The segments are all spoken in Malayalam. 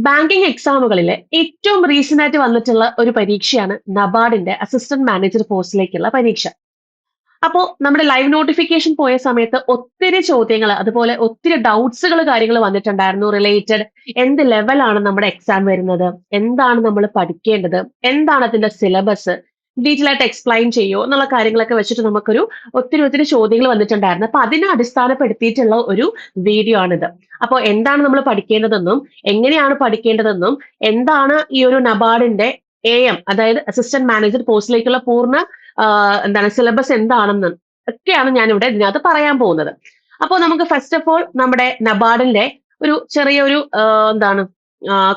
ബാങ്കിങ് എക്സാമുകളിലെ ഏറ്റവും റീസെന്റ് ആയിട്ട് വന്നിട്ടുള്ള ഒരു പരീക്ഷയാണ് നബാർഡിന്റെ അസിസ്റ്റന്റ് മാനേജർ പോസ്റ്റിലേക്കുള്ള പരീക്ഷ. അപ്പോ നമ്മുടെ ലൈവ് നോട്ടിഫിക്കേഷൻ പോയ സമയത്ത് ഒത്തിരി ചോദ്യങ്ങൾ, അതുപോലെ ഒത്തിരി ഡൗട്ട്സുകൾ കാര്യങ്ങൾ വന്നിട്ടുണ്ടായിരുന്നു റിലേറ്റഡ്. എന്ത് ലെവലാണ് നമ്മുടെ എക്സാം വരുന്നത്, എന്താണ് നമ്മൾ പഠിക്കേണ്ടത്, എന്താണ് അതിന്റെ സിലബസ്, ഡീറ്റെയിൽ ആയിട്ട് എക്സ്പ്ലെയിൻ ചെയ്യോ എന്നുള്ള കാര്യങ്ങളൊക്കെ വെച്ചിട്ട് നമുക്കൊരു ഒത്തിരി ചോദ്യങ്ങൾ വന്നിട്ടുണ്ടായിരുന്നു. അപ്പൊ അതിനെ അടിസ്ഥാനപ്പെടുത്തിയിട്ടുള്ള ഒരു വീഡിയോ ആണിത്. അപ്പോൾ എന്താണ് നമ്മൾ പഠിക്കേണ്ടതെന്നും എങ്ങനെയാണ് പഠിക്കേണ്ടതെന്നും എന്താണ് ഈ ഒരു നബാർഡിന്റെ അതായത് അസിസ്റ്റന്റ് മാനേജർ പോസ്റ്റിലേക്കുള്ള പൂർണ്ണ എന്താണ് സിലബസ് എന്താണെന്ന് ഒക്കെയാണ് ഞാൻ ഇവിടെ ഇതിനകത്ത് പറയാൻ പോകുന്നത്. അപ്പോൾ നമുക്ക് ഫസ്റ്റ് ഓഫ് ഓൾ നമ്മുടെ നബാർഡിന്റെ ഒരു ചെറിയൊരു എന്താണ്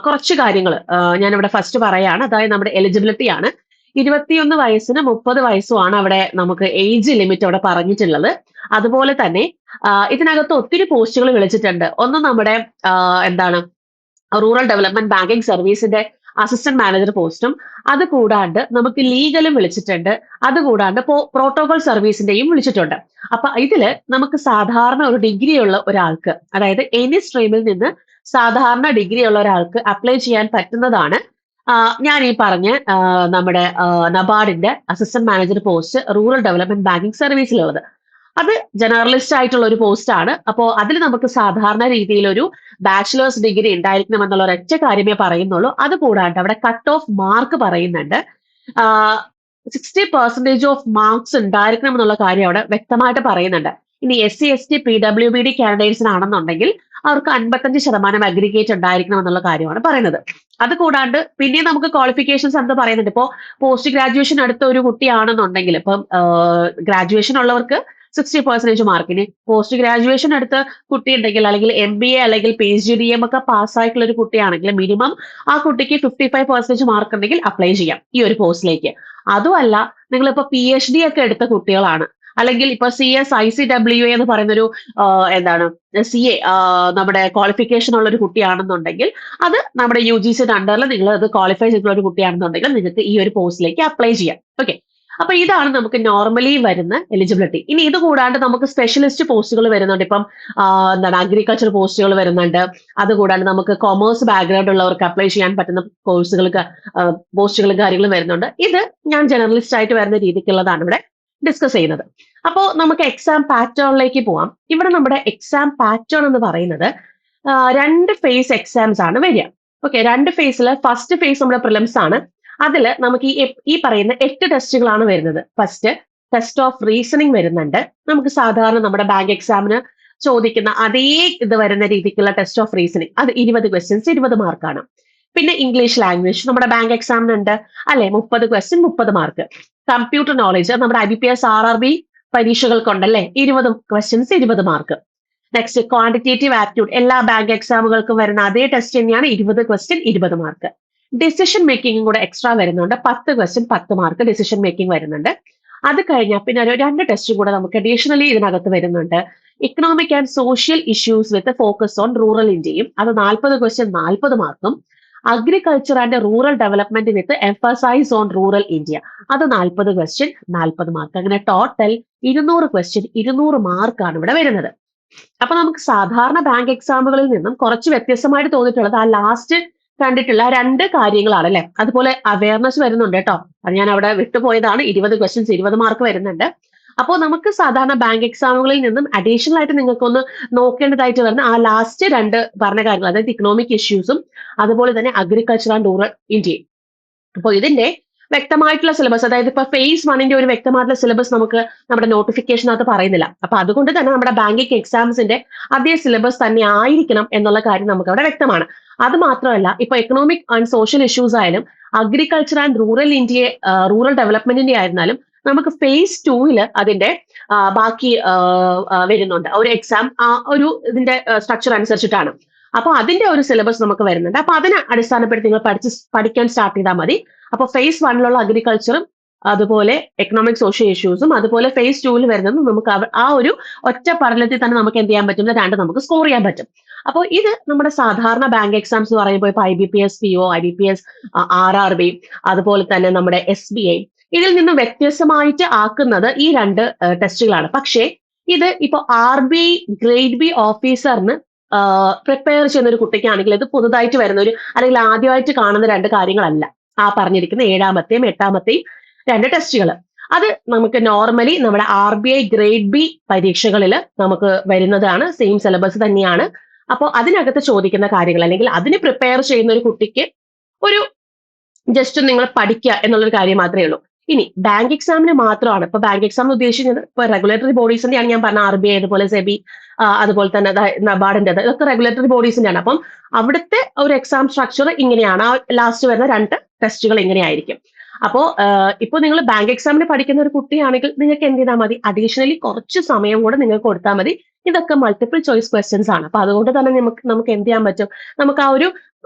കുറച്ച് കാര്യങ്ങൾ ഞാനിവിടെ ഫസ്റ്റ് പറയാണ്. അതായത് നമ്മുടെ എലിജിബിലിറ്റി ആണ്. 21 വയസ്സിന് 30 വയസ്സുമാണ് അവിടെ നമുക്ക് ഏജ് ലിമിറ്റ് അവിടെ പറഞ്ഞിട്ടുള്ളത്. അതുപോലെ തന്നെ ഇതിനകത്ത് ഒത്തിരി പോസ്റ്റുകൾ വിളിച്ചിട്ടുണ്ട്. ഒന്ന് നമ്മുടെ എന്താണ് റൂറൽ ഡെവലപ്മെന്റ് ബാങ്കിങ് സർവീസിന്റെ അസിസ്റ്റന്റ് മാനേജർ പോസ്റ്റും, അത് കൂടാണ്ട് നമുക്ക് ലീഗലും വിളിച്ചിട്ടുണ്ട്. അതുകൂടാണ്ട് പ്രോട്ടോകോൾ സർവീസിന്റെയും വിളിച്ചിട്ടുണ്ട്. അപ്പൊ ഇതില് നമുക്ക് സാധാരണ ഒരു ഡിഗ്രി ഉള്ള ഒരാൾക്ക്, അതായത് എനി സ്ട്രീമിൽ നിന്ന് സാധാരണ ഡിഗ്രി ഉള്ള ഒരാൾക്ക് അപ്ലൈ ചെയ്യാൻ പറ്റുന്നതാണ് ഞാൻ ഈ പറഞ്ഞ നമ്മുടെ നബാർഡിന്റെ assistant manager post rural development banking സർവീസിലുള്ളത്. അത് ജനറലിസ്റ്റ് ആയിട്ടുള്ള ഒരു പോസ്റ്റ് ആണ്. അപ്പോൾ അതിൽ നമുക്ക് സാധാരണ രീതിയിൽ ഒരു ബാച്ചിലേഴ്സ് ഡിഗ്രി ഉണ്ടായിരിക്കണം എന്നുള്ള ഒരൊറ്റ കാര്യമേ പറയുന്നുള്ളൂ. അത് കൂടാണ്ട് അവിടെ കട്ട് ഓഫ് മാർക്ക് പറയുന്നുണ്ട്. 60% ഓഫ് മാർക്സ് ഉണ്ടായിരിക്കണം എന്നുള്ള കാര്യം അവിടെ വ്യക്തമായിട്ട് പറയുന്നുണ്ട്. ഇനി SC ST PWBD കാൻഡിഡേറ്റ്സിനാണെന്നുണ്ടെങ്കിൽ അവർക്ക് 55% അഗ്രിഗേറ്റ് ഉണ്ടായിരിക്കണം എന്നുള്ള കാര്യമാണ് പറയുന്നത്. അത് കൂടാണ്ട് പിന്നെ നമുക്ക് ക്വാളിഫിക്കേഷൻസ് എന്ന് പറയുന്നുണ്ട്. ഇപ്പോൾ പോസ്റ്റ് ഗ്രാജുവേഷൻ അടുത്ത ഒരു കുട്ടിയാണെന്നുണ്ടെങ്കിൽ, ഇപ്പം ഗ്രാജുവേഷൻ ഉള്ളവർക്ക് 60% മാർക്കിന്, പോസ്റ്റ് ഗ്രാജുവേഷൻ അടുത്ത കുട്ടി ഉണ്ടെങ്കിൽ, അല്ലെങ്കിൽ MBA അല്ലെങ്കിൽ PhD/DM ഒക്കെ പാസ്സായിട്ടുള്ള ഒരു കുട്ടിയാണെങ്കിൽ മിനിമം ആ കുട്ടിക്ക് 55% മാർക്ക് ഉണ്ടെങ്കിൽ അപ്ലൈ ചെയ്യാം ഈ ഒരു പോസ്റ്റിലേക്ക്. അതുമല്ല, നിങ്ങളിപ്പോ PhD ഒക്കെ എടുത്ത കുട്ടികളാണ്, അല്ലെങ്കിൽ ഇപ്പൊ CSICWA എന്ന് പറയുന്നൊരു എന്താണ് CA നമ്മുടെ ക്വാളിഫിക്കേഷൻ ഉള്ള ഒരു കുട്ടിയാണെന്നുണ്ടെങ്കിൽ, അത് നമ്മുടെ UGCയുടെ അണ്ടറിൽ നിങ്ങൾ അത് ക്വാളിഫൈ ചെയ്തിട്ടുള്ള ഒരു കുട്ടിയാണെന്നുണ്ടെങ്കിൽ നിങ്ങൾക്ക് ഈ ഒരു പോസ്റ്റിലേക്ക് അപ്ലൈ ചെയ്യാം. ഓക്കെ, അപ്പൊ ഇതാണ് നമുക്ക് നോർമലി വരുന്ന എലിജിബിലിറ്റി. ഇനി ഇത് കൂടാണ്ട് നമുക്ക് സ്പെഷ്യലിസ്റ്റ് പോസ്റ്റുകൾ വരുന്നുണ്ട്. ഇപ്പം എന്താണ് അഗ്രികൾച്ചർ പോസ്റ്റുകൾ വരുന്നുണ്ട്. അതുകൂടാണ്ട് നമുക്ക് കൊമേഴ്സ് ബാക്ക്ഗ്രൗണ്ട് ഉള്ളവർക്ക് അപ്ലൈ ചെയ്യാൻ പറ്റുന്ന പോസ്റ്റുകളും കാര്യങ്ങളും വരുന്നുണ്ട്. ഇത് ഞാൻ ജനറലിസ്റ്റ് ആയിട്ട് വരുന്ന രീതിക്കുള്ളതാണ് ഇവിടെ ഡിസ്കസ് ചെയ്യുന്നത്. അപ്പോൾ നമുക്ക് എക്സാം പാറ്റേണിലേക്ക് പോവാം. ഇവിടെ നമ്മുടെ എക്സാം പാറ്റേൺ എന്ന് പറയുന്നത് 2 ഫേസ് എക്സാംസ് ആണ് വരിക. ഓക്കെ, 2 ഫേസിൽ ഫസ്റ്റ് ഫേസ് നമ്മുടെ പ്രിലിംസ് ആണ്. അതിൽ നമുക്ക് ഈ പറയുന്ന 8 ടെസ്റ്റുകളാണ് വരുന്നത്. ഫസ്റ്റ് ടെസ്റ്റ് ഓഫ് റീസണിങ് വരുന്നുണ്ട്. നമുക്ക് സാധാരണ നമ്മുടെ ബാങ്ക് എക്സാമിന് ചോദിക്കുന്ന അതേ ഇത് വരുന്ന രീതിക്കുള്ള ടെസ്റ്റ് ഓഫ് റീസണിങ്, അത് 20 ക്വസ്റ്റ്യൻസ് 20 മാർക്കാണ്. പിന്നെ ഇംഗ്ലീഷ് ലാംഗ്വേജ് നമ്മുടെ ബാങ്ക് എക്സാമിനുണ്ട് അല്ലെ, 30 ക്വസ്റ്റ്യൻ 30 മാർക്ക്. കമ്പ്യൂട്ടർ നോളജ് നമ്മുടെ IBPS RRB പരീക്ഷകൾക്കുണ്ടല്ലേ, 20 questions 20 mark. Next quantitative aptitude എല്ലാ ബാങ്ക് എക്സാമുകൾക്കും വരുന്ന അതേ ടെസ്റ്റ് തന്നെയാണ്, 20 ക്വസ്റ്റ്യൻ 20 മാർക്ക്. ഡിസിഷൻ മേക്കിംഗും കൂടെ എക്സ്ട്രാ വരുന്നുണ്ട്, 10 ക്വസ്റ്റ്യൻ 10 മാർക്ക് ഡിസിഷൻ മേക്കിംഗ് വരുന്നുണ്ട്. അത് കഴിഞ്ഞാൽ പിന്നെ ഒരു 2 ടെസ്റ്റും കൂടെ നമുക്ക് അഡീഷണലി ഇതിനകത്ത് വരുന്നുണ്ട്. Economic and social issues with focus on rural ഇന്ത്യയും, അത് 40 ക്വസ്റ്റ്യൻ 40 മാർക്കും. Agriculture and rural development with emphasise on rural India, അത് 40 ക്വസ്റ്റ്യൻ 40 മാർക്ക്. അങ്ങനെ ടോട്ടൽ 200 ക്വസ്റ്റ്യൻ 200 മാർക്കാണ് ഇവിടെ വരുന്നത്. അപ്പൊ നമുക്ക് സാധാരണ ബാങ്ക് എക്സാമുകളിൽ നിന്നും കുറച്ച് വ്യത്യസ്തമായിട്ട് തോന്നിയിട്ടുള്ളത് ആ ലാസ്റ്റ് കണ്ടിട്ടുള്ള 2 കാര്യങ്ങളാണ് അല്ലെ. അതുപോലെ അവയർനെസ് വരുന്നുണ്ട് കേട്ടോ, അത് ഞാൻ അവിടെ വിട്ടുപോയതാണ്. 20 ക്വസ്റ്റ്യൻസ് 20 മാർക്ക് വരുന്നുണ്ട്. അപ്പോൾ നമുക്ക് സാധാരണ ബാങ്ക് എക്സാമുകളിൽ നിന്നും അഡീഷണൽ ആയിട്ട് നിങ്ങൾക്കൊന്ന് നോക്കേണ്ടതായിട്ട് വരുന്ന ആ ലാസ്റ്റ് 2 പറഞ്ഞ കാര്യങ്ങൾ, അതായത് ഇക്കണോമിക് ഇഷ്യൂസും അതുപോലെ തന്നെ അഗ്രികൾച്ചർ ആൻഡ് റൂറൽ ഇന്ത്യയും. അപ്പോൾ ഇതിന്റെ വ്യക്തമായിട്ടുള്ള സിലബസ്, അതായത് ഇപ്പൊ ഫേസ് 1ന്റെ ഒരു വ്യക്തമായിട്ടുള്ള സിലബസ് നമുക്ക് നമ്മുടെ നോട്ടിഫിക്കേഷനകത്ത് പറയുന്നില്ല. അപ്പൊ അതുകൊണ്ട് തന്നെ നമ്മുടെ ബാങ്കിങ് എക്സാംസിന്റെ അതേ സിലബസ് തന്നെ ആയിരിക്കണം എന്നുള്ള കാര്യം നമുക്ക് അവിടെ വ്യക്തമാണ്. അത് മാത്രമല്ല, ഇപ്പൊ എക്കണോമിക് ആൻഡ് സോഷ്യൽ ഇഷ്യൂസ് ആയാലും അഗ്രികൾച്ചർ ആൻഡ് റൂറൽ ഡെവലപ്മെന്റിന്റെ ആയിരുന്നാലും നമുക്ക് ഫേസ് 2 അതിന്റെ ബാക്കി വരുന്നുണ്ട്. ഒരു എക്സാം ഒരു ഇതിന്റെ സ്ട്രക്ചർ അനുസരിച്ചിട്ടാണ്. അപ്പൊ അതിന്റെ ഒരു സിലബസ് നമുക്ക് വരുന്നുണ്ട്. അപ്പൊ അതിനെ അടിസ്ഥാനപ്പെടുത്തി നിങ്ങൾ പഠിക്കാൻ സ്റ്റാർട്ട് ചെയ്താൽ മതി. അപ്പൊ ഫേസ് 1ലുള്ള അഗ്രികൾച്ചറും അതുപോലെ എക്കണോമിക് സോഷ്യൽ ഇഷ്യൂസും അതുപോലെ ഫേസ് 2 വരുന്നതും നമുക്ക് ആ ഒരു ഒറ്റ പഠനത്തിൽ തന്നെ നമുക്ക് എന്ത് ചെയ്യാൻ പറ്റും, 2 നമുക്ക് സ്കോർ ചെയ്യാൻ പറ്റും. അപ്പോൾ ഇത് നമ്മുടെ സാധാരണ ബാങ്ക് എക്സാംസ് എന്ന് പറയുമ്പോൾ ഇപ്പൊ IBPS PO, IBPS RRB, അതുപോലെ തന്നെ നമ്മുടെ SBI, ഇതിൽ നിന്ന് വ്യത്യസ്തമായിട്ട് ആക്കുന്നത് ഈ 2 ടെസ്റ്റുകളാണ്. പക്ഷേ ഇത് ഇപ്പൊ RBI ഗ്രേഡ് B ഓഫീസറിന് പ്രിപ്പയർ ചെയ്യുന്ന ഒരു കുട്ടിക്കാണെങ്കിൽ ഇത് പുതുതായിട്ട് വരുന്ന ഒരു അല്ലെങ്കിൽ ആദ്യമായിട്ട് കാണുന്ന രണ്ട് കാര്യങ്ങളല്ല ആ പറഞ്ഞിരിക്കുന്ന 7ാമത്തെയും 8ാമത്തെയും രണ്ട് ടെസ്റ്റുകൾ. അത് നമുക്ക് നോർമലി നമ്മുടെ RBI ഗ്രേഡ് ബി പരീക്ഷകളിൽ നമുക്ക് വരുന്നതാണ്. സെയിം സിലബസ് തന്നെയാണ്. അപ്പോൾ അതിനകത്ത് ചോദിക്കുന്ന കാര്യങ്ങൾ അല്ലെങ്കിൽ അതിന് പ്രിപ്പയർ ചെയ്യുന്ന ഒരു കുട്ടിക്ക് ഒരു ജസ്റ്റ് നിങ്ങൾ പഠിക്കുക എന്നുള്ളൊരു കാര്യം മാത്രമേ ഉള്ളൂ. ഇനി ബാങ്ക് എക്സാമിന് മാത്രമാണ്. ഇപ്പൊ ബാങ്ക് എക്സാം ഉദ്ദേശിക്കുന്നത് ഇപ്പൊ റെഗുലേറ്ററി ബോഡീസിന്റെയാണ് ഞാൻ പറഞ്ഞ RBI, അതുപോലെ സെബി, അതുപോലെ തന്നെ നബാർഡിന്റെ, ഇതൊക്കെ റെഗുലേറ്ററി ബോഡീസിന്റെയാണ്. അപ്പം അവിടുത്തെ ഒരു എക്സാം സ്ട്രക്ചർ ഇങ്ങനെയാണ്. ആ ലാസ്റ്റ് വരുന്ന രണ്ട് ടെസ്റ്റുകൾ ഇങ്ങനെയായിരിക്കും. അപ്പോ ഇപ്പൊ നിങ്ങൾ ബാങ്ക് എക്സാമിന് പഠിക്കുന്ന ഒരു കുട്ടിയാണെങ്കിൽ നിങ്ങൾക്ക് എന്ത് ചെയ്താൽ മതി, അഡീഷണലി കുറച്ച് സമയം കൂടെ നിങ്ങൾക്ക് കൊടുത്താൽ മതി. ഇതൊക്കെ മൾട്ടിപ്പിൾ ചോയ്സ് ക്വസ്റ്റ്യൻസ് ആണ്. അപ്പൊ അതുകൊണ്ട് തന്നെ നമുക്ക് എന്ത് ചെയ്യാൻ പറ്റും, നമുക്ക് ആ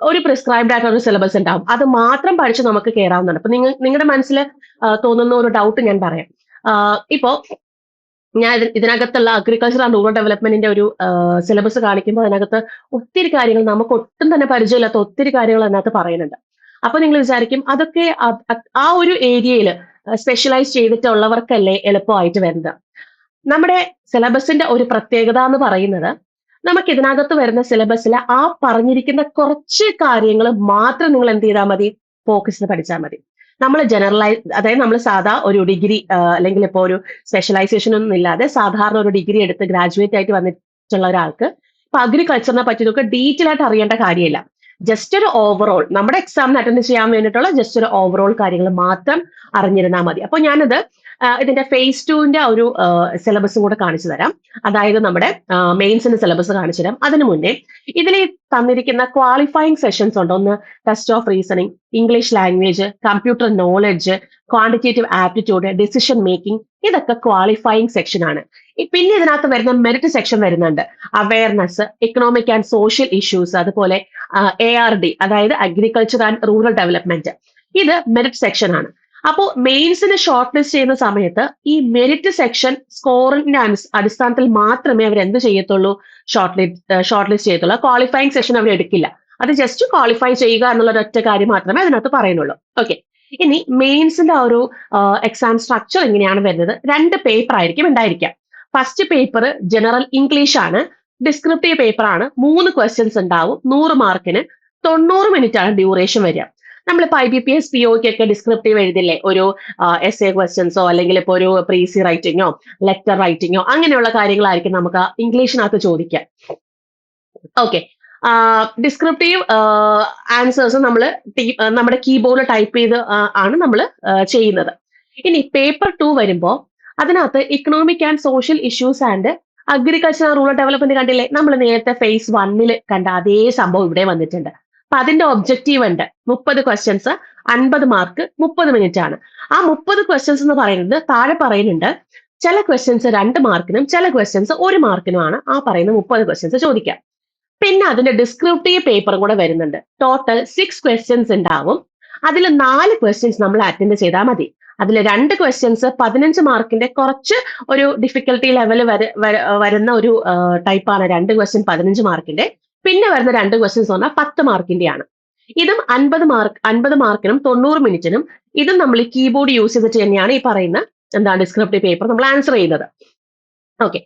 ഒരു പ്രിസ്ക്രൈബ്ഡ് ആയിട്ടുള്ള ഒരു സിലബസ് ഉണ്ടാവും. അത് മാത്രം പഠിച്ച് നമുക്ക് കയറാവുന്നതാണ്. അപ്പൊ നിങ്ങളുടെ മനസ്സിൽ തോന്നുന്ന ഒരു ഡൗട്ട് ഞാൻ പറയാം. ഇപ്പോ ഞാൻ ഇതിനകത്തുള്ള അഗ്രികൾച്ചർ ആൻഡ് റൂറൽ ഡെവലപ്മെന്റിന്റെ ഒരു സിലബസ് കാണിക്കുമ്പോൾ അതിനകത്ത് ഒത്തിരി കാര്യങ്ങൾ നമുക്ക് ഒട്ടും തന്നെ പരിചയമില്ലാത്ത ഒത്തിരി കാര്യങ്ങൾ അതിനകത്ത് പറയുന്നുണ്ട്. അപ്പൊ നിങ്ങൾ വിചാരിക്കും അതൊക്കെ ആ ഒരു ഏരിയയിൽ സ്പെഷ്യലൈസ് ചെയ്തിട്ടുള്ളവർക്കല്ലേ എളുപ്പമായിട്ട് വരുന്നത്. നമ്മുടെ സിലബസിന്റെ ഒരു പ്രത്യേകത എന്ന് പറയുന്നത് നമുക്ക് ഇതിനകത്ത് വരുന്ന സിലബസിൽ ആ പറഞ്ഞിരിക്കുന്ന കുറച്ച് കാര്യങ്ങൾ മാത്രം നിങ്ങൾ എന്ത് ചെയ്താൽ മതി, ഫോക്കസ് ചെയ്ത് പഠിച്ചാൽ മതി. നമ്മൾ ജനറലൈസ്, അതായത് നമ്മൾ സാധാ ഒരു ഡിഗ്രി അല്ലെങ്കിൽ ഇപ്പോൾ ഒരു സ്പെഷ്യലൈസേഷൻ ഒന്നും ഇല്ലാതെ സാധാരണ ഒരു ഡിഗ്രി എടുത്ത് ഗ്രാജുവേറ്റ് ആയിട്ട് വന്നിട്ടുള്ള ഒരാൾക്ക് ഇപ്പൊ അഗ്രികൾച്ചറിനെ പറ്റിയൊക്കെ ഡീറ്റെയിൽ ആയിട്ട് അറിയേണ്ട കാര്യമില്ല. ജസ്റ്റ് ഒരു ഓവറോൾ നമ്മുടെ എക്സാമിന് അറ്റൻഡ് ചെയ്യാൻ വേണ്ടിയിട്ടുള്ള ജസ്റ്റ് ഒരു ഓവറോൾ കാര്യങ്ങൾ മാത്രം അറിഞ്ഞിരുന്നാൽ മതി. അപ്പൊ ഞാനത് ഇതിന്റെ phase 2ന്റെ ഒരു സിലബസും കൂടെ കാണിച്ചു തരാം. അതായത് നമ്മുടെ മെയിൻസിന്റെ സിലബസ് കാണിച്ചു തരാം. അതിനു മുന്നേ ഇതിൽ തന്നിരിക്കുന്ന ക്വാളിഫയിങ് സെഷൻസ് ഉണ്ട്. ഒന്ന് test of reasoning, English language, computer knowledge, quantitative aptitude, decision making, ഇതൊക്കെ ക്വാളിഫയിങ് സെക്ഷൻ ആണ്. പിന്നെ ഇതിനകത്ത് വരുന്ന മെറിറ്റ് സെക്ഷൻ വരുന്നുണ്ട്. Awareness, economic and social issues, അതുപോലെ ARD, അതായത് അഗ്രികൾച്ചർ ആൻഡ് റൂറൽ ഡെവലപ്മെന്റ്, ഇത് മെറിറ്റ് സെക്ഷൻ ആണ്. അപ്പോൾ മെയിൻസിന് ഷോർട്ട് ലിസ്റ്റ് ചെയ്യുന്ന സമയത്ത് ഈ മെറിറ്റ് സെക്ഷൻ സ്കോറിന്റെ അടിസ്ഥാനത്തിൽ മാത്രമേ അവർ എന്ത് ചെയ്യത്തുള്ളൂ, ഷോർട്ട് ലിസ്റ്റ് ചെയ്യത്തുള്ളൂ. ക്വാളിഫയിങ് സെഷൻ അവർ എടുക്കില്ല. അത് ജസ്റ്റ് ക്വാളിഫൈ ചെയ്യുക എന്നുള്ള ഒറ്റ കാര്യം മാത്രമേ അതിനകത്ത് പറയുന്നുള്ളൂ. ഓക്കെ, ഇനി മെയിൻസിന്റെ ഒരു എക്സാം സ്ട്രക്ചർ എങ്ങനെയാണ് വരുന്നത്? 2 പേപ്പർ ആയിരിക്കും ഉണ്ടായിരിക്കാം. ഫസ്റ്റ് പേപ്പർ ജനറൽ ഇംഗ്ലീഷ് ആണ്, ഡിസ്ക്രിപ്റ്റീവ് പേപ്പർ ആണ്. 3 ക്വസ്റ്റ്യൻസ് ഉണ്ടാവും. 100 മാർക്കിന് 90 മിനിറ്റ് ആണ് ഡ്യൂറേഷൻ വരിക. നമ്മളിപ്പോ IBPS POക്കൊക്കെ ഡിസ്ക്രിപ്റ്റീവ് എഴുതില്ലേ, ഒരു essay ക്വസ്റ്റ്യൻസോ അല്ലെങ്കിൽ ഇപ്പോൾ ഒരു പ്രീസി റൈറ്റിങ്ങോ ലെറ്റർ റൈറ്റിങ്ങോ അങ്ങനെയുള്ള കാര്യങ്ങളായിരിക്കും നമുക്ക് ഇംഗ്ലീഷിനകത്ത് ചോദിക്കാം. ഓക്കെ, ഡിസ്ക്രിപ്റ്റീവ് ആൻസേഴ്സ് നമ്മൾ നമ്മുടെ കീബോർഡിൽ ടൈപ്പ് ചെയ്ത് ആണ് നമ്മൾ ചെയ്യുന്നത്. ഇനി പേപ്പർ 2 വരുമ്പോൾ അതിനകത്ത് economic and social issues and agriculture and rural development കണ്ടില്ലേ, നമ്മൾ നേരത്തെ phase 1 കണ്ട അതേ സംഭവം ഇവിടെ വന്നിട്ടുണ്ട്. അപ്പൊ അതിന്റെ ഒബ്ജക്റ്റീവ് ഉണ്ട് 30 ക്വസ്റ്റ്യൻസ്, 50 മാർക്ക്, 30 മിനിറ്റ് ആണ്. ആ 30 ക്വസ്റ്റ്യൻസ് എന്ന് പറയുന്നത് താഴെ പറയുന്നുണ്ട്, ചില ക്വസ്റ്റ്യൻസ് 2 മാർക്കിനും ചില ക്വസ്റ്റ്യൻസ് 1 മാർക്കിനുമാണ് ആ പറയുന്ന 30 ക്വസ്റ്റ്യൻസ് ചോദിക്കാം. പിന്നെ അതിന്റെ ഡിസ്ക്രിപ്റ്റീവ് പേപ്പറും കൂടെ വരുന്നുണ്ട്. ടോട്ടൽ 6 ക്വസ്റ്റ്യൻസ് ഉണ്ടാവും. അതിൽ 4 ക്വസ്റ്റ്യൻസ് നമ്മൾ അറ്റൻഡ് ചെയ്താൽ മതി. അതിൽ 2 ക്വസ്റ്റ്യൻസ് 15 മാർക്കിന്റെ കുറച്ച് ഒരു ഡിഫിക്കൽട്ടി ലെവൽ വരുന്ന ഒരു ടൈപ്പാണ്. 2 ക്വസ്റ്റ്യൻ 15 മാർക്കിന്റെ. പിന്നെ വരുന്ന 2 ക്വസ്റ്റ്യൻസ് പറഞ്ഞാൽ 10 മാർക്കിന്റെയാണ്. ഇതും 50 മാർക്കിനും 90 മിനിറ്റിനും. ഇതും നമ്മൾ ഈ കീബോർഡ് യൂസ് ചെയ്തിട്ട് തന്നെയാണ് ഈ പറയുന്ന ഡിസ്ക്രിപ്റ്റീവ് പേപ്പർ നമ്മൾ ആൻസർ ചെയ്യുന്നത്. ഓക്കെ,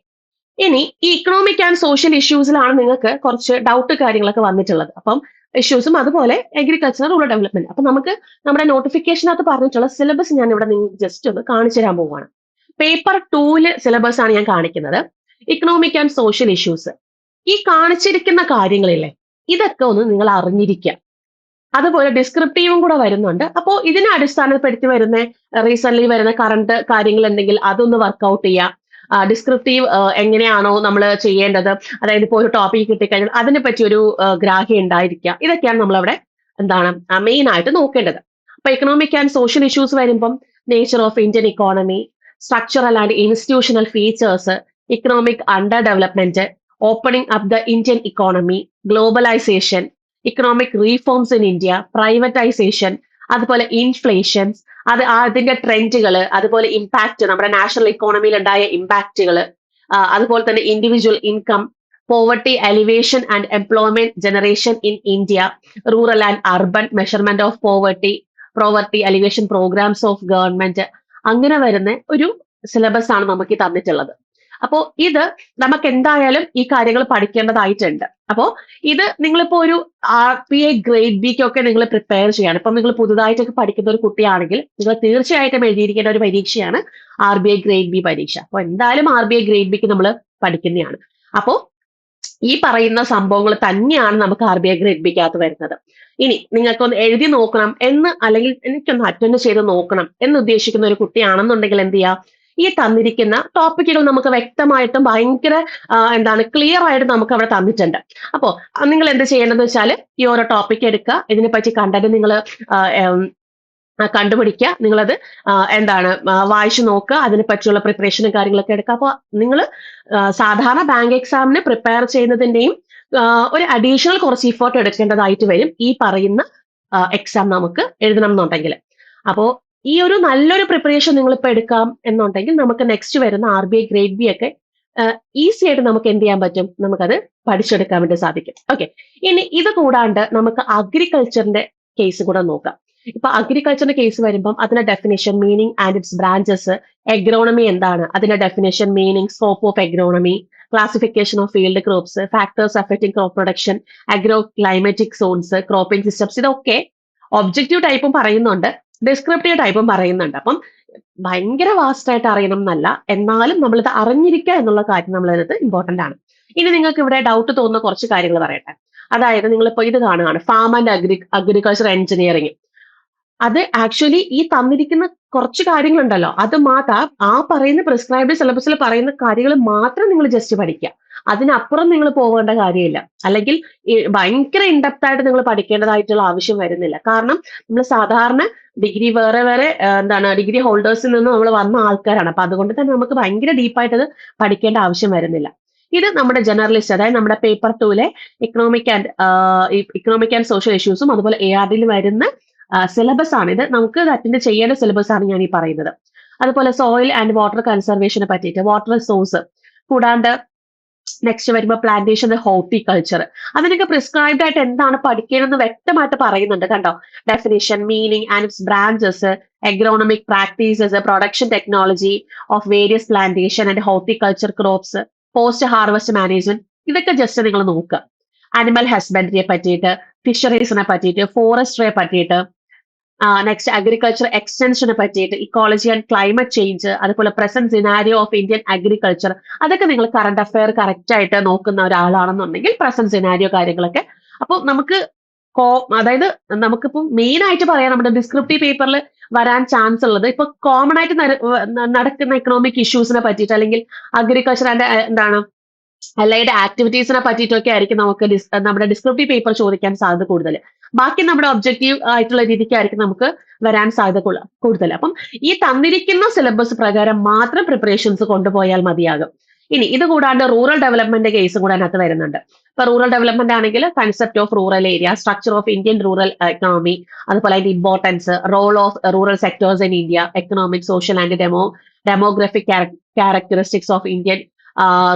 ഇനി ഈ ഇക്കണോമിക് ആൻഡ് സോഷ്യൽ ഇഷ്യൂസിലാണ് നിങ്ങൾക്ക് കുറച്ച് ഡൗട്ട് കാര്യങ്ങളൊക്കെ വന്നിട്ടുള്ളത്. അപ്പം ഇഷ്യൂസും അതുപോലെ അഗ്രികൾച്ചർ റൂറൽ ഡെവലപ്മെന്റ്. അപ്പൊ നമുക്ക് നമ്മുടെ നോട്ടിഫിക്കേഷനകത്ത് പറഞ്ഞിട്ടുള്ള സിലബസ് ഞാൻ ഇവിടെ ജസ്റ്റ് ഒന്ന് കാണിച്ചു തരാൻ പോവുകയാണ്. പേപ്പർ 2 സിലബസ് ആണ് ഞാൻ കാണിക്കുന്നത്. ഇക്കണോമിക് ആൻഡ് സോഷ്യൽ ഇഷ്യൂസ്, ഈ കാണിച്ചിരിക്കുന്ന കാര്യങ്ങളില്ലേ, ഇതൊക്കെ ഒന്ന് നിങ്ങൾ അറിഞ്ഞിരിക്കുക. അതുപോലെ ഡിസ്ക്രിപ്റ്റീവും കൂടെ വരുന്നുണ്ട്. അപ്പോൾ ഇതിനെ അടിസ്ഥാനപ്പെടുത്തി വരുന്ന റീസെന്റ് വരുന്ന കറണ്ട് കാര്യങ്ങൾ ഉണ്ടെങ്കിൽ അതൊന്ന് വർക്ക്ഔട്ട് ചെയ്യാം. ഡിസ്ക്രിപ്റ്റീവ് എങ്ങനെയാണോ നമ്മൾ ചെയ്യേണ്ടത്, അതായത് ഇപ്പോൾ ഒരു ടോപ്പിക് കിട്ടിക്കഴിഞ്ഞാൽ അതിനെ പറ്റി ഒരു ഗ്രാഹ്യം ഉണ്ടായിരിക്കുക. ഇതൊക്കെയാണ് നമ്മളവിടെ മെയിൻ ആയിട്ട് നോക്കേണ്ടത്. അപ്പൊ ഇക്കണോമിക് ആൻഡ് സോഷ്യൽ ഇഷ്യൂസ് വരുമ്പം nature of Indian economy, structural and institutional features, economic under development, opening up the Indian economy, globalisation, economic reforms in India, privatisation, അതുപോലെ ഇൻഫ്ലേഷൻസ്, അതിന്റെ ട്രെൻഡുകൾ, അതുപോലെ ഇമ്പാക്ട്, നമ്മുടെ നാഷണൽ ഇക്കോണമിയിൽ ഉണ്ടായ ഇമ്പാക്റ്റുകൾ, അതുപോലെ തന്നെ individual income, poverty alleviation and employment generation in India, rural and urban measurement of poverty alleviation programmes of government, അങ്ങനെ വരുന്ന ഒരു സിലബസ് ആണ് നമുക്ക് തന്നിട്ടുള്ളത്. അപ്പോൾ ഇത് നമുക്ക് എന്തായാലും ഈ കാര്യങ്ങൾ പഠിക്കേണ്ടതായിട്ടുണ്ട്. അപ്പോൾ ഇത് നിങ്ങളിപ്പോ ഒരു RPA ഗ്രേഡ് ബിക്കൊക്കെ നിങ്ങൾ പ്രിപ്പയർ ചെയ്യാണ്. ഇപ്പം നിങ്ങൾ പുതുതായിട്ടൊക്കെ പഠിക്കുന്ന ഒരു കുട്ടിയാണെങ്കിൽ നിങ്ങൾ തീർച്ചയായിട്ടും എഴുതിയിരിക്കേണ്ട ഒരു പരീക്ഷയാണ് RBI ഗ്രേഡ് ബി പരീക്ഷ. അപ്പോൾ എന്തായാലും RBI ഗ്രേഡ് ബിക്ക് നമ്മൾ പഠിക്കുന്നതാണ്. അപ്പോൾ ഈ പറയുന്ന സംഭവങ്ങൾ തന്നെയാണ് നമുക്ക് RBI ഗ്രേഡ് ബിക്കകത്ത് വരുന്നത്. ഇനി നിങ്ങൾക്കൊന്ന് എഴുതി നോക്കണം എന്ന്, അല്ലെങ്കിൽ എനിക്കൊന്ന് അറ്റൻഡ് ചെയ്ത് നോക്കണം എന്ന് ഉദ്ദേശിക്കുന്ന ഒരു കുട്ടിയാണെന്നുണ്ടെങ്കിൽ എന്ത് ചെയ്യുക, ഈ തന്നിരിക്കുന്ന ടോപ്പിക്കുകൾ നമുക്ക് വ്യക്തമായിട്ടും ഭയങ്കര എന്താണ് ക്ലിയർ ആയിട്ട് നമുക്ക് അവിടെ തന്നിട്ടുണ്ട്. അപ്പോൾ നിങ്ങൾ എന്ത് ചെയ്യേണ്ടതെന്ന് വെച്ചാൽ ഈ ഓരോ ടോപ്പിക് എടുക്കുക, ഇതിനെപ്പറ്റി കണ്ടന്റ് നിങ്ങൾ കണ്ടുപിടിക്കുക, നിങ്ങളത് എന്താണ് വായിച്ചു നോക്കുക, അതിനെ പറ്റിയുള്ള പ്രിപ്പറേഷനും കാര്യങ്ങളൊക്കെ എടുക്കുക. അപ്പോൾ നിങ്ങൾ സാധാരണ ബാങ്ക് എക്സാമിന് പ്രിപ്പയർ ചെയ്യുന്നതിന്റെയും ഒരു അഡീഷണൽ കുറച്ച് ഇഫോർട്ട് എടുക്കേണ്ടതായിട്ട് വരും ഈ പറയുന്ന എക്സാം നമുക്ക് എഴുതണം എന്നുണ്ടെങ്കിൽ. അപ്പോൾ ഈ ഒരു നല്ലൊരു പ്രിപ്പറേഷൻ നിങ്ങൾ ഇപ്പൊ എടുക്കാം എന്നുണ്ടെങ്കിൽ നമുക്ക് നെക്സ്റ്റ് വരുന്ന RBI ഗ്രേഡ് ബി ഒക്കെ ഈസി ആയിട്ട് നമുക്ക് എന്ത് ചെയ്യാൻ പറ്റും, നമുക്കത് പഠിച്ചെടുക്കാൻ വേണ്ടി സാധിക്കും. ഓക്കെ, ഇനി ഇത് കൂടാണ്ട് നമുക്ക് അഗ്രികൾച്ചറിന്റെ കേസ് കൂടെ നോക്കാം. ഇപ്പൊ അഗ്രികൾച്ചറിന്റെ കേസ് വരുമ്പം അതിന്റെ definition, meaning and its branches, agronomy എന്താണ്, അതിന്റെ definition, meaning, scope of agronomy, classification of field crops, factors affecting crop production, agro climatic zones, cropping systems, ഇതൊക്കെ ഒബ്ജക്റ്റീവ് ടൈപ്പും പറയുന്നുണ്ട്, ഡിസ്ക്രിപ്റ്റീവ് ടൈപ്പും പറയുന്നുണ്ട്. അപ്പം ഭയങ്കര വാസ്റ്റ് ആയിട്ട് അറിയണം എന്നല്ല, എന്നാലും നമ്മളിത് അറിഞ്ഞിരിക്കുക എന്നുള്ള കാര്യം നമ്മളിത് ഇമ്പോർട്ടന്റ് ആണ്. ഇനി നിങ്ങൾക്ക് ഇവിടെ ഡൗട്ട് തോന്നുന്ന കുറച്ച് കാര്യങ്ങൾ പറയട്ടെ. അതായത് നിങ്ങളിപ്പോ ഇത് കാണുകയാണ് ഫാം ആൻഡ് അഗ്രികൾച്ചർ എഞ്ചിനീയറിംഗ്. അത് ആക്ച്വലി ഈ തന്നിരിക്കുന്ന കുറച്ച് കാര്യങ്ങളുണ്ടല്ലോ, അത് മാത്രം ആ പറയുന്ന പ്രിസ്ക്രൈബ്ഡ് സിലബസിൽ പറയുന്ന കാര്യങ്ങൾ മാത്രം നിങ്ങൾ ജസ്റ്റ് പഠിക്കുക. അതിനപ്പുറം നിങ്ങൾ പോകേണ്ട കാര്യമില്ല. അല്ലെങ്കിൽ ഭയങ്കര ഇൻഡെപ്ത് ആയിട്ട് നിങ്ങൾ പഠിക്കേണ്ടതായിട്ടുള്ള ആവശ്യം വരുന്നില്ല. കാരണം നമ്മൾ സാധാരണ ഡിഗ്രി വേറെ വേറെ ഡിഗ്രി ഹോൾഡേഴ്സിൽ നിന്ന് നമ്മൾ വന്ന ആൾക്കാരാണ്. അപ്പൊ അതുകൊണ്ട് തന്നെ നമുക്ക് ഭയങ്കര ഡീപ്പായിട്ട് അത് പഠിക്കേണ്ട ആവശ്യം വരുന്നില്ല. ഇത് നമ്മുടെ ജനറലിസ്റ്റ്, അതായത് നമ്മുടെ പേപ്പർ 2-ലെ ഇക്കണോമിക് ആൻഡ് സോഷ്യൽ ഇഷ്യൂസും അതുപോലെ ARD-ൽ വരുന്ന സിലബസ് ആണ്. ഇത് നമുക്ക് അറ്റൻഡ് ചെയ്യേണ്ട സിലബസ് ആണ് ഞാൻ ഈ പറയുന്നത്. അതുപോലെ സോയിൽ ആൻഡ് വാട്ടർ കൺസർവേഷനെ പറ്റിയിട്ട്, വാട്ടർ റിസോഴ്സ് കൂടാണ്ട് നെക്സ്റ്റ് വരുമ്പോൾ പ്ലാന്റേഷൻ, ഹോർട്ടിക്കൾച്ചർ, അതിനൊക്കെ പ്രിസ്ക്രൈബ്ഡ് ആയിട്ട് എന്താണ് പഠിക്കണമെന്ന് വ്യക്തമായിട്ട് പറയുന്നുണ്ട്. കണ്ടോ, definition, meaning and its branches, agronomic practices, production technology of various plantation and horticulture crops, post harvest management, ഇതൊക്കെ ജസ്റ്റ് നിങ്ങൾ നോക്കുക. അനിമൽ ഹസ്ബൻഡറിയെ പറ്റിയിട്ട്, ഫിഷറീസിനെ പറ്റിയിട്ട്, ഫോറസ്ട്രിയെ പറ്റിയിട്ട്, നെക്സ്റ്റ് അഗ്രികൾച്ചർ എക്സ്റ്റൻഷനെ പറ്റിയിട്ട്, ഇക്കോളജി ആൻഡ് ക്ലൈമറ്റ് ചേഞ്ച്, അതുപോലെ present scenario of Indian agriculture, അതൊക്കെ നിങ്ങൾ കറണ്ട് അഫയർ കറക്റ്റ് ആയിട്ട് നോക്കുന്ന ഒരാളാണെന്നുണ്ടെങ്കിൽ പ്രസന്റ് സിനാരിയോ കാര്യങ്ങളൊക്കെ. അപ്പൊ നമുക്ക് അതായത് നമുക്കിപ്പം മെയിൻ ആയിട്ട് പറയാം, നമ്മുടെ ഡിസ്ക്രിപ്റ്റീവ് പേപ്പറിൽ വരാൻ ചാൻസ് ഉള്ളത് ഇപ്പൊ കോമൺ ആയിട്ട് നടക്കുന്ന എക്കണോമിക് ഇഷ്യൂസിനെ പറ്റിയിട്ട്, അല്ലെങ്കിൽ അഗ്രികൾച്ചർ ആൻഡ് അലൈഡ് ആക്ടിവിറ്റീസിനെ പറ്റിയിട്ടൊക്കെ ആയിരിക്കും നമുക്ക് നമ്മുടെ ഡിസ്ക്രിപ്റ്റീവ് പേപ്പർ ചോദിക്കാൻ സാധ്യത കൂടുതൽ. ബാക്കി നമ്മുടെ ഒബ്ജക്റ്റീവ് ആയിട്ടുള്ള രീതിക്കായിരിക്കും നമുക്ക് വരാൻ സാധ്യത കൂടുതൽ. അപ്പം ഈ തന്നിരിക്കുന്ന സിലബസ് പ്രകാരം മാത്രം പ്രിപ്പറേഷൻസ് കൊണ്ടുപോയാൽ മതിയാകും. ഇനി ഇത് കൂടാണ്ട് റൂറൽ ഡെവലപ്മെന്റ് കേസും കൂടെ അതിനകത്ത് വരുന്നുണ്ട്. ഇപ്പൊ റൂറൽ ഡെവലപ്മെന്റ് ആണെങ്കിൽ concept of rural area, structure of Indian rural economy, അതുപോലെ അതിന്റെ importance, role of rural sectors in India, economic, social and demographic characteristics of Indian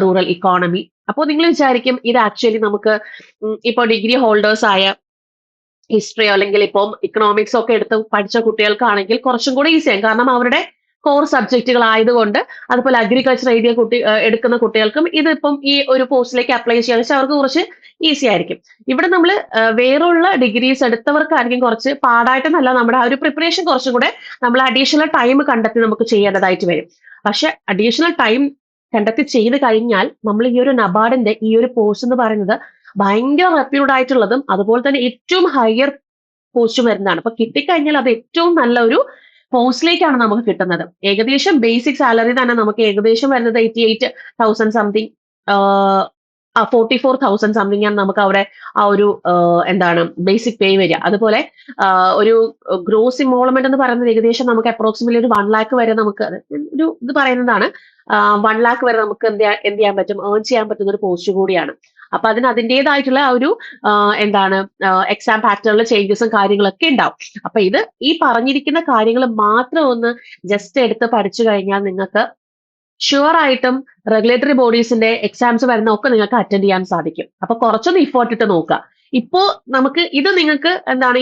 rural economy. അപ്പോൾ നിങ്ങൾ വിചാരിക്കും ഇത് ആക്ച്വലി നമുക്ക് ഇപ്പൊ ഡിഗ്രി ഹോൾഡേഴ്സ് ആയ ഹിസ്റ്ററി അല്ലെങ്കിൽ ഇപ്പം ഇക്കണോമിക്സ് ഒക്കെ എടുത്ത് പഠിച്ച കുട്ടികൾക്കാണെങ്കിൽ കുറച്ചും കൂടെ ഈസിയാകും. കാരണം അവരുടെ കോർ സബ്ജക്റ്റുകൾ ആയതുകൊണ്ട്. അതുപോലെ അഗ്രികൾച്ചർ എടുക്കുന്ന കുട്ടികൾക്കും ഇതിപ്പം ഈ ഒരു പോസ്റ്റിലേക്ക് അപ്ലൈ ചെയ്യാൻ വെച്ചാൽ അവർക്ക് കുറച്ച് ഈസി ആയിരിക്കും. ഇവിടെ നമ്മൾ വേറുള്ള ഡിഗ്രീസ് എടുത്തവർക്കായിരിക്കും കുറച്ച് പാടായിട്ടെന്നല്ല, നമ്മുടെ ആ ഒരു പ്രിപ്പറേഷൻ കുറച്ചും കൂടെ നമ്മൾ അഡീഷണൽ ടൈം കണ്ടെത്തി നമുക്ക് ചെയ്യേണ്ടതായിട്ട് വരും. പക്ഷെ അഡീഷണൽ ടൈം കണ്ടെത്തി ചെയ്ത് കഴിഞ്ഞാൽ നമ്മൾ ഈ ഒരു നബാർഡിന്റെ ഈ ഒരു പോസ്റ്റ് എന്ന് പറയുന്നത് ഭയങ്കര റെപ്യൂട്ടഡ് ആയിട്ടുള്ളതും അതുപോലെ തന്നെ ഏറ്റവും ഹയർ പോസ്റ്റ് വരുന്നതാണ്. അപ്പൊ കിട്ടിക്കഴിഞ്ഞാൽ അത് ഏറ്റവും നല്ല ഒരു പോസ്റ്റിലേക്കാണ് നമുക്ക് കിട്ടുന്നത്. ഏകദേശം ബേസിക് സാലറി തന്നെ നമുക്ക് ഏകദേശം വരുന്നത് 88,000 സംതിങ്, 44,000 സംതിങ് ആണ് നമുക്ക് അവിടെ ആ ഒരു ബേസിക് പേ വരിക. അതുപോലെ ഒരു ഗ്രോസ് ഇൻവോൾവ്മെന്റ് എന്ന് പറയുന്നത് ഏകദേശം നമുക്ക് അപ്രോക്സിമേറ്റ്ലി ഒരു 1 lakh വരെ നമുക്ക് ഒരു ഇത് പറയുന്നതാണ്. 1 lakh വരെ നമുക്ക് എന്ത് ചെയ്യാൻ പറ്റും, ഏൺ ചെയ്യാൻ പറ്റുന്ന ഒരു പോസ്റ്റ് കൂടിയാണ്. അപ്പൊ അതിൻ്റെതായിട്ടുള്ള ആ ഒരു എക്സാം പാറ്റേണിൽ ചേഞ്ചസും കാര്യങ്ങളൊക്കെ ഉണ്ടാവും. അപ്പൊ ഇത് ഈ പറഞ്ഞിരിക്കുന്ന കാര്യങ്ങൾ മാത്രം ഒന്ന് ജസ്റ്റ് എടുത്ത് പഠിച്ചു കഴിഞ്ഞാൽ നിങ്ങൾക്ക് ഷുവർ ആയിട്ടും റെഗുലേറ്ററി ബോഡീസിന്റെ എക്സാംസ് വരുന്ന ഒക്കെ നിങ്ങൾക്ക് അറ്റൻഡ് ചെയ്യാൻ സാധിക്കും. അപ്പൊ കുറച്ചൊന്ന് ഇഫോർട്ട് ഇട്ട് നോക്കുക. ഇപ്പോ നമുക്ക് ഇത് നിങ്ങൾക്ക്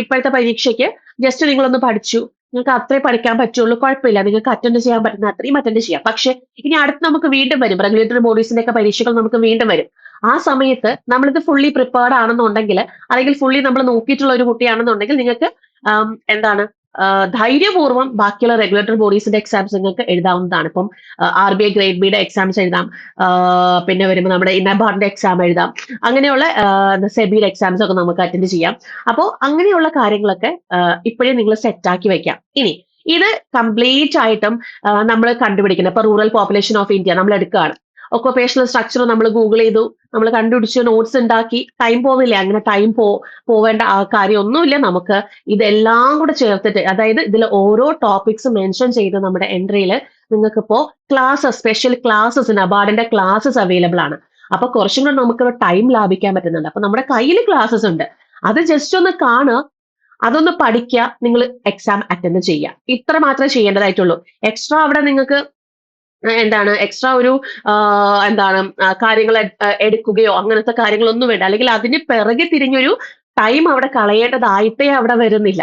ഇപ്പോഴത്തെ പരീക്ഷയ്ക്ക് ജസ്റ്റ് നിങ്ങളൊന്ന് പഠിച്ചു, നിങ്ങൾക്ക് അത്രേ പഠിക്കാൻ പറ്റുള്ളൂ, കുഴപ്പമില്ല, നിങ്ങൾക്ക് അറ്റൻഡ് ചെയ്യാൻ പറ്റുന്ന അത്രയും അറ്റൻഡ് ചെയ്യാം. പക്ഷെ ഇനി അടുത്ത് നമുക്ക് വീണ്ടും വരും, റെഗുലേറ്ററി ബോഡീസിന്റെ ഒക്കെ പരീക്ഷകൾ നമുക്ക് വീണ്ടും വരും. ആ സമയത്ത് നമ്മളിത് ഫുള്ളി പ്രിപ്പയർഡ് ആണെന്നുണ്ടെങ്കിൽ, അല്ലെങ്കിൽ ഫുള്ളി നമ്മൾ നോക്കിയിട്ടുള്ള ഒരു കുട്ടിയാണെന്നുണ്ടെങ്കിൽ നിങ്ങൾക്ക് എന്താണ് ധൈര്യപൂർവ്വം ബാക്കിയുള്ള റെഗുലേറ്ററി ബോഡീസിന്റെ എക്സാംസ് നിങ്ങൾക്ക് എഴുതാവുന്നതാണ്. ഇപ്പം RBI ഗ്രേഡ് ബിയുടെ എക്സാംസ് എഴുതാം, പിന്നെ വരുമ്പോൾ നമ്മുടെ നബാർഡിന്റെ എക്സാം എഴുതാം, അങ്ങനെയുള്ള സെബിയുടെ എക്സാംസ് ഒക്കെ നമുക്ക് അറ്റൻഡ് ചെയ്യാം. അപ്പോൾ അങ്ങനെയുള്ള കാര്യങ്ങളൊക്കെ ഇപ്പോഴേ നിങ്ങൾ സെറ്റാക്കി വെക്കാം. ഇനി ഇത് കംപ്ലീറ്റ് ആയിട്ടും നമ്മൾ കണ്ടുപിടിക്കുന്നത് ഇപ്പൊ റൂറൽ പോപ്പുലേഷൻ ഓഫ് ഇന്ത്യ നമ്മൾ എടുക്കുകയാണ്. ഒക്കുപേഷണൽ സ്ട്രക്ചർ നമ്മൾ ഗൂഗിൾ ചെയ്തു, നമ്മൾ കണ്ടുപിടിച്ച് നോട്ട്സ് ഉണ്ടാക്കി, ടൈം പോവില്ല. അങ്ങനെ ടൈം പോവേണ്ട കാര്യമൊന്നുമില്ല. നമുക്ക് ഇതെല്ലാം കൂടെ ചേർത്തിട്ട്, അതായത് ഇതിൽ ഓരോ ടോപ്പിക്സ് മെൻഷൻ ചെയ്ത് നമ്മുടെ എൻട്രിയിൽ നിങ്ങൾക്കിപ്പോ ക്ലാസ്സസ്, സ്പെഷ്യൽ ക്ലാസ്സസ്, നബാർഡിന്റെ ക്ലാസ്സസ് അവൈലബിൾ ആണ്. അപ്പൊ കുറച്ചും കൂടെ നമുക്ക് ടൈം ലാഭിക്കാൻ പറ്റുന്നുണ്ട്. അപ്പൊ നമ്മുടെ കയ്യിൽ ക്ലാസ്സസ് ഉണ്ട്, അത് ജസ്റ്റ് ഒന്ന് കാണുക, അതൊന്ന് പഠിക്കുക, നിങ്ങൾ എക്സാം അറ്റൻഡ് ചെയ്യുക. ഇത്ര മാത്രമേ ചെയ്യേണ്ടതായിട്ടുള്ളൂ. എക്സ്ട്രാ അവിടെ നിങ്ങൾക്ക് എന്താണ് എക്സ്ട്രാ ഒരു കാര്യങ്ങൾ എടുക്കുകയോ അങ്ങനത്തെ കാര്യങ്ങളൊന്നും വേണ്ട. അല്ലെങ്കിൽ അതിന് പിറകെ തിരിഞ്ഞൊരു ടൈം അവിടെ കളയേണ്ടതായിട്ടേ അവിടെ വരുന്നില്ല.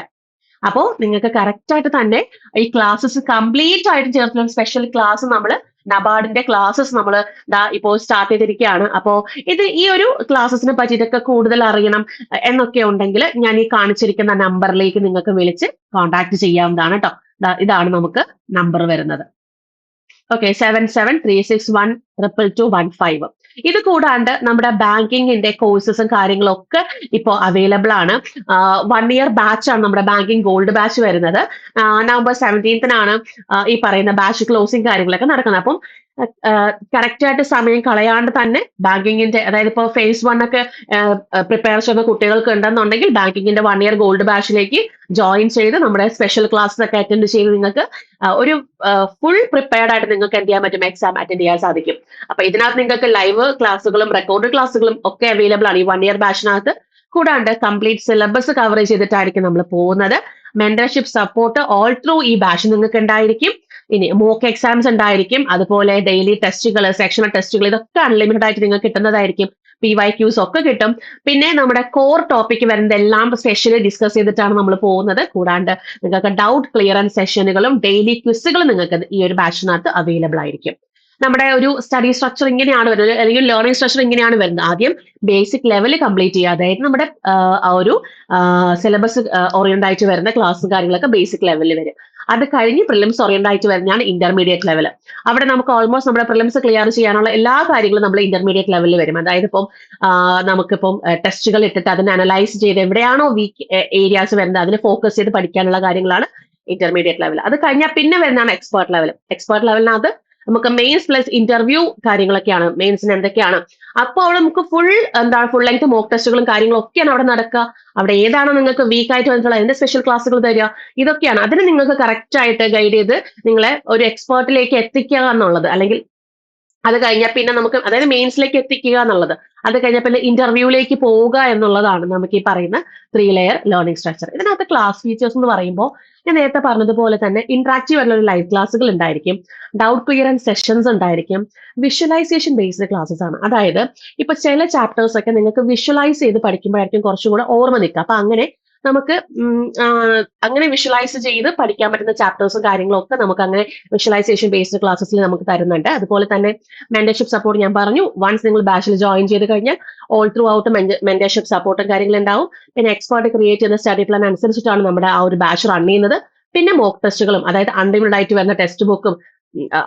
അപ്പോ നിങ്ങൾക്ക് കറക്റ്റ് ആയിട്ട് തന്നെ ഈ ക്ലാസ്സസ് കംപ്ലീറ്റ് ആയിട്ട് ചേർത്തുള്ള സ്പെഷ്യൽ ക്ലാസ് നമ്മൾ നബാർഡിന്റെ ക്ലാസ്സസ് നമ്മൾ ഇപ്പോൾ സ്റ്റാർട്ട് ചെയ്തിരിക്കുകയാണ്. അപ്പോ ഈ ഒരു ക്ലാസ്സസിനെ പറ്റിയിട്ടൊക്കെ കൂടുതൽ അറിയണം എന്നൊക്കെ ഉണ്ടെങ്കിൽ ഞാൻ ഈ കാണിച്ചിരിക്കുന്ന നമ്പറിലേക്ക് നിങ്ങൾക്ക് വിളിച്ച് കോൺടാക്ട് ചെയ്യാവുന്നതാണ് കേട്ടോ. ഇതാണ് നമുക്ക് നമ്പർ വരുന്നത്. ഓക്കെ, 7736122215. ഇത് കൂടാണ്ട് നമ്മുടെ ബാങ്കിങ്ങിന്റെ കോഴ്സസും കാര്യങ്ങളും ഒക്കെ ഇപ്പോൾ അവൈലബിൾ ആണ്. 1 ഇയർ ബാച്ച് ആണ് നമ്മുടെ ബാങ്കിങ് ഗോൾഡ് ബാച്ച് വരുന്നത്. November 17th ഈ പറയുന്ന ബാച്ച് ക്ലോസിംഗ് കാര്യങ്ങളൊക്കെ നടക്കുന്നത്. അപ്പം കറക്റ്റ് ആയിട്ട് സമയം കളയാണ്ട് തന്നെ ബാങ്കിങ്ങിന്റെ, അതായത് ഇപ്പോൾ phase 1 ഒക്കെ പ്രിപ്പയർ ചെയ്യുന്ന കുട്ടികൾക്ക് ഉണ്ടെന്നുണ്ടെങ്കിൽ ബാങ്കിങ്ങിന്റെ 1 ഇയർ ഗോൾഡ് ബാച്ചിലേക്ക് ജോയിൻ ചെയ്ത് നമ്മുടെ സ്പെഷ്യൽ ക്ലാസ്സസ് ഒക്കെ അറ്റൻഡ് ചെയ്ത് നിങ്ങൾക്ക് ഒരു ഫുൾ പ്രിപ്പയർഡ് ആയിട്ട് നിങ്ങൾക്ക് എന്ത് ചെയ്യാൻ പറ്റും, എക്സാം അറ്റൻഡ് ചെയ്യാൻ സാധിക്കും. അപ്പൊ ഇതിനകത്ത് നിങ്ങൾക്ക് ലൈവ് ക്ലാസ്സുകളും റെക്കോർഡ് ക്ലാസ്സുകളും ഒക്കെ അവൈലബിൾ ആണ് ഈ 1 ഇയർ ബാച്ചിനകത്ത്. കൂടാണ്ട് കംപ്ലീറ്റ് സിലബസ് കവറേജ് ചെയ്തിട്ടായിരിക്കും നമ്മൾ പോകുന്നത്. മെന്റർഷിപ്പ് സപ്പോർട്ട് ഓൾ ത്രൂ ഈ ബാച്ച് നിങ്ങൾക്ക് ഉണ്ടായിരിക്കും. ഇനി മോക്ക് എക്സാംസ് ഉണ്ടായിരിക്കും, അതുപോലെ ഡെയിലി ടെസ്റ്റുകൾ, സെക്ഷണൽ ടെസ്റ്റുകൾ, ഇതൊക്കെ അൺലിമിറ്റഡ് ആയിട്ട് നിങ്ങൾക്ക് കിട്ടുന്നതായിരിക്കും. PYQs ഒക്കെ കിട്ടും. പിന്നെ നമ്മുടെ കോർ ടോപ്പിക് വരുന്നത് എല്ലാം സ്പെഷ്യലി ഡിസ്കസ് ചെയ്തിട്ടാണ് നമ്മൾ പോകുന്നത്. കൂടാണ്ട് നിങ്ങൾക്ക് ഡൗട്ട് ക്ലിയറൻസ് സെഷനുകളും ഡെയിലി ക്വിസുകളും നിങ്ങൾക്ക് ഈ ഒരു ബാച്ചിനകത്ത് അവൈലബിൾ ആയിരിക്കും. നമ്മുടെ ഒരു സ്റ്റഡി സ്ട്രക്ചർ ഇങ്ങനെയാണ് വരുന്നത്, അല്ലെങ്കിൽ ലേണിംഗ് സ്ട്രക്ചർ ഇങ്ങനെയാണ് വരുന്നത്. ആദ്യം ബേസിക് ലെവൽ കംപ്ലീറ്റ് ചെയ്യുക, അതായത് നമ്മുടെ ആ ഒരു സിലബസ് ഓറിയന്റ് ആയിട്ട് വരുന്ന ക്ലാസ് കാര്യങ്ങളൊക്കെ ബേസിക് ലെവലിൽ വരും. അത് കഴിഞ്ഞ് പ്രിലിംസ് ഓറിയന്റ് ആയിട്ട് വരുന്നതാണ് ഇന്റർമീഡിയറ്റ് ലെവൽ. അവിടെ നമുക്ക് ഓൾമോസ്റ്റ് നമ്മുടെ പ്രിലിംസ് ക്ലിയർ ചെയ്യാനുള്ള എല്ലാ കാര്യങ്ങളും നമ്മൾ ഇന്റർമീഡിയറ്റ് ലെവലിൽ വരും. അതായത് ഇപ്പം നമുക്കിപ്പം ടെസ്റ്റുകൾ ഇട്ടിട്ട് അതിനെ അനലൈസ് ചെയ്ത് എവിടെയാണോ വീക്ക് ഏരിയാസ് വരുന്നത് അതിനെ ഫോക്കസ് ചെയ്ത് പഠിക്കാനുള്ള കാര്യങ്ങളാണ് ഇന്റർമീഡിയറ്റ് ലെവൽ. അത് കഴിഞ്ഞാൽ പിന്നെ വരുന്നതാണ് എക്സ്പേർട്ട് ലെവൽ. എക്സ്പേർട്ട് ലെവലിനകത്ത് നമുക്ക് മെയിൻസ് പ്ലസ് ഇന്റർവ്യൂ കാര്യങ്ങളൊക്കെയാണ്. മെയിൻസിന് എന്തൊക്കെയാണ്, അപ്പോൾ അവിടെ നമുക്ക് ഫുൾ ലെങ്ത് മോക്ക് ടെസ്റ്റുകളും കാര്യങ്ങളും ഒക്കെയാണ് അവിടെ നടക്കുക. അവിടെ ഏതാണോ നിങ്ങൾക്ക് വീക്ക് ആയിട്ട് വന്നിട്ടുള്ള അതിന്റെ സ്പെഷ്യൽ ക്ലാസ്സുകൾ തരിക, ഇതൊക്കെയാണ്. അതിന് നിങ്ങൾക്ക് കറക്റ്റ് ആയിട്ട് ഗൈഡ് ചെയ്ത് നിങ്ങളെ ഒരു എക്സ്പേർട്ടിലേക്ക് എത്തിക്കുക എന്നുള്ളത്, അല്ലെങ്കിൽ അത് കഴിഞ്ഞാൽ പിന്നെ നമുക്ക്, അതായത് മെയിൻസിലേക്ക് എത്തിക്കുക എന്നുള്ളത്, അത് കഴിഞ്ഞാൽ പിന്നെ ഇന്റർവ്യൂവിലേക്ക് പോവുക എന്നുള്ളതാണ് നമുക്ക് ഈ പറയുന്ന 3 ലെയർ ലേണിംഗ് സ്ട്രക്ചർ. ഇതിനകത്ത് ക്ലാസ് ഫീച്ചേഴ്സ് എന്ന് പറയുമ്പോൾ ഞാൻ നേരത്തെ പറഞ്ഞതുപോലെ തന്നെ ഇന്ററാക്റ്റീവ് ആയിട്ടുള്ള ലൈവ് ക്ലാസ്സുകൾ ഉണ്ടായിരിക്കും, ഡൗട്ട് ക്ലിയറൻസ് സെഷൻസ് ഉണ്ടായിരിക്കും, വിഷ്വലൈസേഷൻ ബേസ്ഡ് ക്ലാസ്സസ് ആണ്. അതായത് ഇപ്പൊ ചില ചാപ്റ്റേഴ്സ് ഒക്കെ നിങ്ങൾക്ക് വിഷ്വലൈസ് ചെയ്ത് പഠിക്കുമ്പോഴായിരിക്കും കുറച്ചും കൂടെ ഓർമ്മ നിൽക്കുക. അപ്പൊ നമുക്ക് അങ്ങനെ വിഷ്വലൈസ് ചെയ്ത് പഠിക്കാൻ പറ്റുന്ന ചാപ്റ്റേഴ്സും കാര്യങ്ങളും ഒക്കെ നമുക്ക് അങ്ങനെ വിഷ്വലൈസേഷൻ ബേസ്ഡ് ക്ലാസ്സസിൽ നമുക്ക് തരുന്നുണ്ട്. അതുപോലെ തന്നെ മെന്റർഷിപ്പ് സപ്പോർട്ട് ഞാൻ പറഞ്ഞു, വൺസ് നിങ്ങൾ ബാച്ചിൽ ജോയിൻ ചെയ്ത് കഴിഞ്ഞാൽ ഓൾ ത്രൂ ഔട്ട് മെന്റർഷിപ്പ് സപ്പോർട്ടും കാര്യങ്ങളും ഉണ്ടാവും. പിന്നെ എക്സ്പേർട്ട് ക്രിയേറ്റ് ചെയ്യുന്ന സ്റ്റഡി പ്ലാൻ അനുസരിച്ചിട്ടാണ് നമ്മുടെ ആ ഒരു ബാച്ച് റൺ ചെയ്യുന്നത്. പിന്നെ മോക്ക് ടെസ്റ്റുകളും, അതായത് അൺലിമിറ്റഡ് ആയിട്ട് വരുന്ന ടെക്സ്റ്റ് ബുക്കും,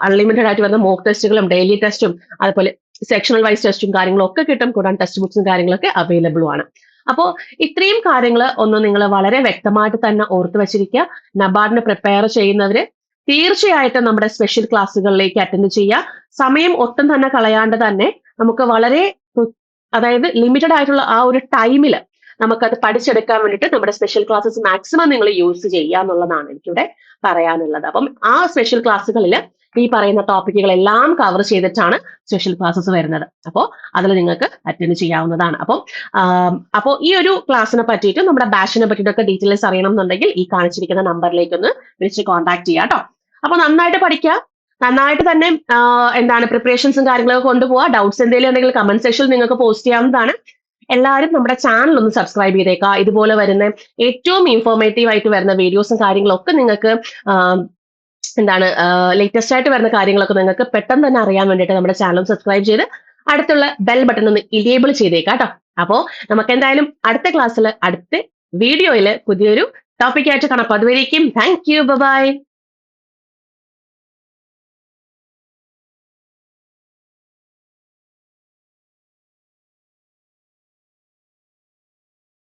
അൺലിമിറ്റഡ് ആയിട്ട് വരുന്ന മോക്ക് ടെസ്റ്റുകളും ഡെയിലി ടെസ്റ്റും അതുപോലെ സെക്ഷണൽ വൈസ് ടെസ്റ്റും കാര്യങ്ങളും ഒക്കെ കിട്ടും. കൂടാതെ ടെക്സ്റ്റ് ബുക്സും കാര്യങ്ങളൊക്കെ അവൈലബിളും ആണ്. അപ്പോൾ ഇത്രയും കാര്യങ്ങൾ ഒന്ന് നിങ്ങൾ വളരെ വ്യക്തമായിട്ട് തന്നെ ഓർത്ത് വെച്ചിരിക്കുക. നബാർഡിന് പ്രിപ്പയർ ചെയ്യുന്നവര് തീർച്ചയായിട്ടും നമ്മുടെ സ്പെഷ്യൽ ക്ലാസ്സുകളിലേക്ക് അറ്റൻഡ് ചെയ്യുക. സമയം ഒട്ടും തന്നെ കളയാണ്ട് തന്നെ നമുക്ക് വളരെ, അതായത് ലിമിറ്റഡ് ആയിട്ടുള്ള ആ ഒരു ടൈമിൽ നമുക്കത് പഠിച്ചെടുക്കാൻ വേണ്ടിയിട്ട് നമ്മുടെ സ്പെഷ്യൽ ക്ലാസ്സസ് മാക്സിമം നിങ്ങൾ യൂസ് ചെയ്യുക എന്നുള്ളതാണ് എനിക്കിവിടെ പറയാനുള്ളത്. അപ്പം ആ സ്പെഷ്യൽ ക്ലാസ്സുകളിൽ ഈ പറയുന്ന ടോപ്പിക്കുകളെല്ലാം കവർ ചെയ്തിട്ടാണ് സ്പെഷ്യൽ ക്ലാസ്സസ് വരുന്നത്. അപ്പോൾ അതിൽ നിങ്ങൾക്ക് അറ്റൻഡ് ചെയ്യാവുന്നതാണ്. അപ്പോൾ ഈ ഒരു ക്ലാസ്സിനെ പറ്റിയിട്ട് നമ്മുടെ ബാച്ചിനെ പറ്റിയിട്ടൊക്കെ ഡീറ്റെയിൽസ് അറിയണം എന്നുണ്ടെങ്കിൽ ഈ കാണിച്ചിരിക്കുന്ന നമ്പറിലേക്ക് ഒന്ന് വിളിച്ച് കോൺടാക്ട് ചെയ്യാം കേട്ടോ. അപ്പൊ നന്നായിട്ട് പഠിക്കുക, നന്നായിട്ട് തന്നെ പ്രിപ്പറേഷൻസും കാര്യങ്ങളൊക്കെ കൊണ്ടുപോകുക. ഡൗട്ട്സ് എന്തെങ്കിലും ഉണ്ടെങ്കിൽ കമന്റ് സെക്ഷനിൽ നിങ്ങൾക്ക് പോസ്റ്റ് ചെയ്യാവുന്നതാണ്. എല്ലാവരും നമ്മുടെ ചാനൽ ഒന്ന് സബ്സ്ക്രൈബ് ചെയ്തേക്കുക. ഇതുപോലെ വരുന്ന ഏറ്റവും ഇൻഫോർമേറ്റീവ് ആയിട്ട് വരുന്ന വീഡിയോസും കാര്യങ്ങളും ഒക്കെ നിങ്ങൾക്ക് ലേറ്റസ്റ്റ് ആയിട്ട് വരുന്ന കാര്യങ്ങളൊക്കെ നിങ്ങൾക്ക് പെട്ടെന്ന് തന്നെ അറിയാൻ വേണ്ടിയിട്ട് നമ്മുടെ ചാനൽ സബ്സ്ക്രൈബ് ചെയ്ത് അടുത്തുള്ള ബെൽ ബട്ടൺ ഒന്ന് ഇനേബിൾ ചെയ്തേക്കാം കേട്ടോ. അപ്പോ നമുക്ക് എന്തായാലും അടുത്ത ക്ലാസ്സിൽ അടുത്ത വീഡിയോയിൽ പുതിയൊരു ടോപ്പിക് ആയിട്ട് കാണാം. അതുവരേക്കും താങ്ക് യു, ബൈ.